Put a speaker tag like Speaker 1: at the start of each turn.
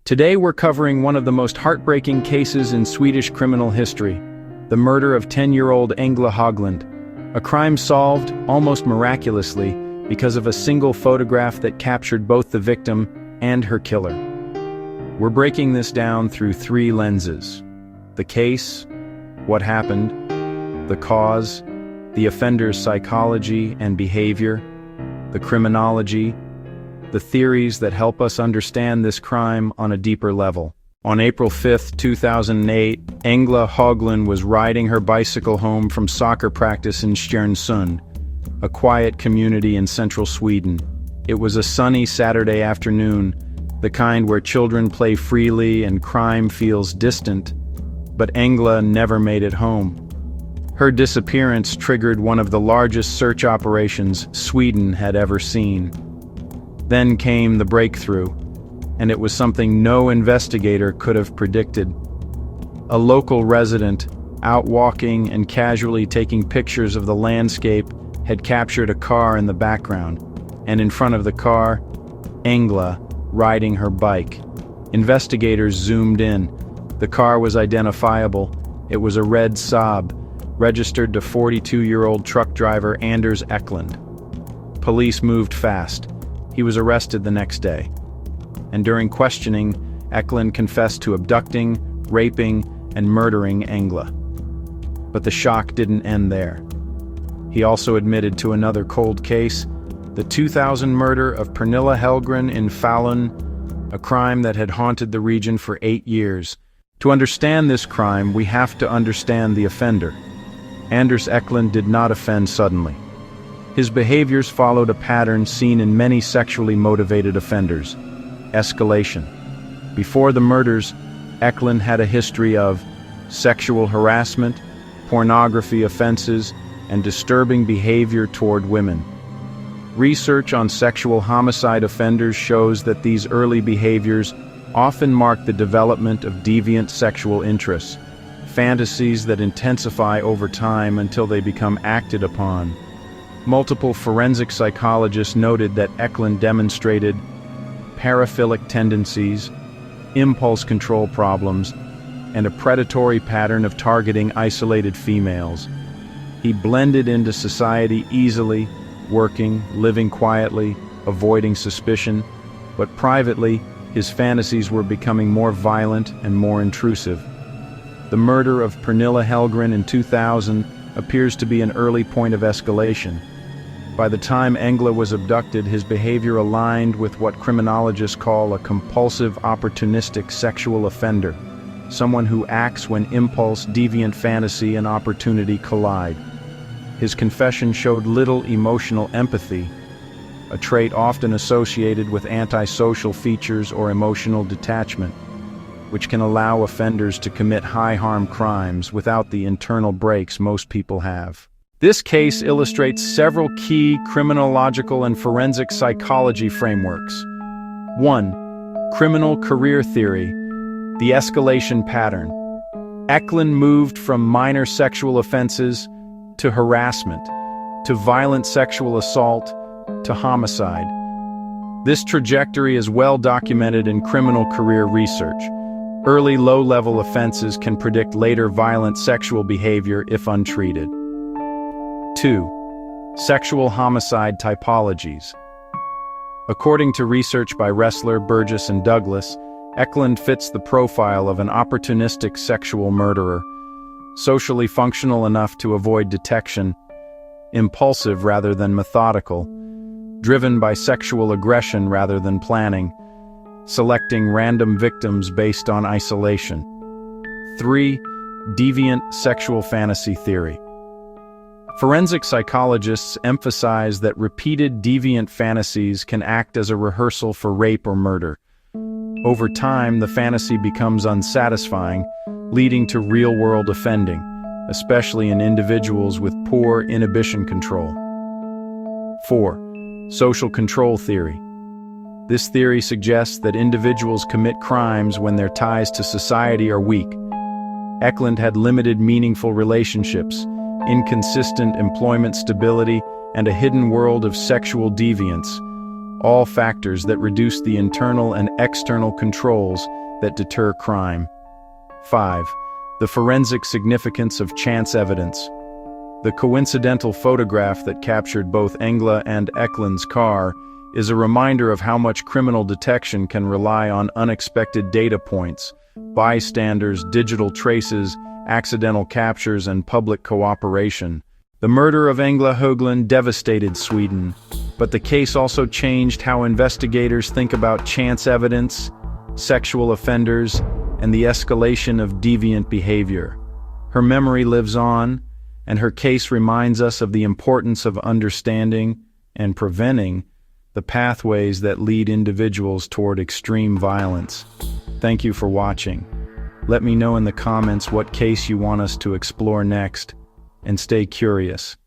Speaker 1: Today we're covering one of the most heartbreaking cases in Swedish criminal history, the murder of 10-year-old Engla Höglund, a crime solved, almost miraculously, because of a single photograph that captured both the victim and her killer. We're breaking this down through three lenses: the case, what happened, the cause, the offender's psychology and behavior, the criminology, the theories that help us understand this crime on a deeper level. On April 5, 2008, Engla Höglund was riding her bicycle home from soccer practice in Stjärnsund, a quiet community in central Sweden. It was a sunny Saturday afternoon, the kind where children play freely and crime feels distant. But Engla never made it home. Her disappearance triggered one of the largest search operations Sweden had ever seen. Then came the breakthrough, and it was something no investigator could have predicted. A local resident, out walking and casually taking pictures of the landscape, had captured a car in the background, and in front of the car, Engla riding her bike. Investigators zoomed in. The car was identifiable. It was a red Saab, registered to 42-year-old truck driver Anders Eklund. Police moved fast. He was arrested the next day. And during questioning, Eklund confessed to abducting, raping, and murdering Engla. But the shock didn't end there. He also admitted to another cold case, the 2000 murder of Pernilla Hellgren in Falun, a crime that had haunted the region for 8 years. To understand this crime, we have to understand the offender. Anders Eklund did not offend suddenly. His behaviors followed a pattern seen in many sexually motivated offenders: escalation. Before the murders, Eklund had a history of sexual harassment, pornography offenses, and disturbing behavior toward women. Research on sexual homicide offenders shows that these early behaviors often mark the development of deviant sexual interests, fantasies that intensify over time until they become acted upon. Multiple forensic psychologists noted that Eklund demonstrated paraphilic tendencies, impulse control problems, and a predatory pattern of targeting isolated females. He blended into society easily, working, living quietly, avoiding suspicion, but privately, his fantasies were becoming more violent and more intrusive. The murder of Pernilla Hellgren in 2000 appears to be an early point of escalation. By the time Engla was abducted, his behavior aligned with what criminologists call a compulsive opportunistic sexual offender, someone who acts when impulse, deviant fantasy, and opportunity collide. His confession showed little emotional empathy, a trait often associated with antisocial features or emotional detachment, which can allow offenders to commit high-harm crimes without the internal brakes most people have. This case illustrates several key criminological and forensic psychology frameworks. 1. Criminal career theory, the escalation pattern. Eklund moved from minor sexual offenses to harassment, to violent sexual assault, to homicide. This trajectory is well documented in criminal career research. Early low-level offenses can predict later violent sexual behavior if untreated. 2. Sexual homicide typologies. According to research by Ressler, Burgess, and Douglas, Eklund fits the profile of an opportunistic sexual murderer, socially functional enough to avoid detection, impulsive rather than methodical, driven by sexual aggression rather than planning, selecting random victims based on isolation. 3. Deviant sexual fantasy theory. Forensic psychologists emphasize that repeated deviant fantasies can act as a rehearsal for rape or murder. Over time, the fantasy becomes unsatisfying, leading to real-world offending, especially in individuals with poor inhibition control. 4. Social control theory. This theory suggests that individuals commit crimes when their ties to society are weak. Eklund had limited meaningful relationships, inconsistent employment stability, and a hidden world of sexual deviance, all factors that reduce the internal and external controls that deter crime. 5. The forensic significance of chance evidence. The coincidental photograph that captured both Engla and Eklund's car is a reminder of how much criminal detection can rely on unexpected data points, bystanders, digital traces, accidental captures, and public cooperation. The murder of Engla Höglund devastated Sweden, but the case also changed how investigators think about chance evidence, sexual offenders, and the escalation of deviant behavior. Her memory lives on, and her case reminds us of the importance of understanding and preventing the pathways that lead individuals toward extreme violence. Thank you for watching. Let me know in the comments what case you want us to explore next, and stay curious.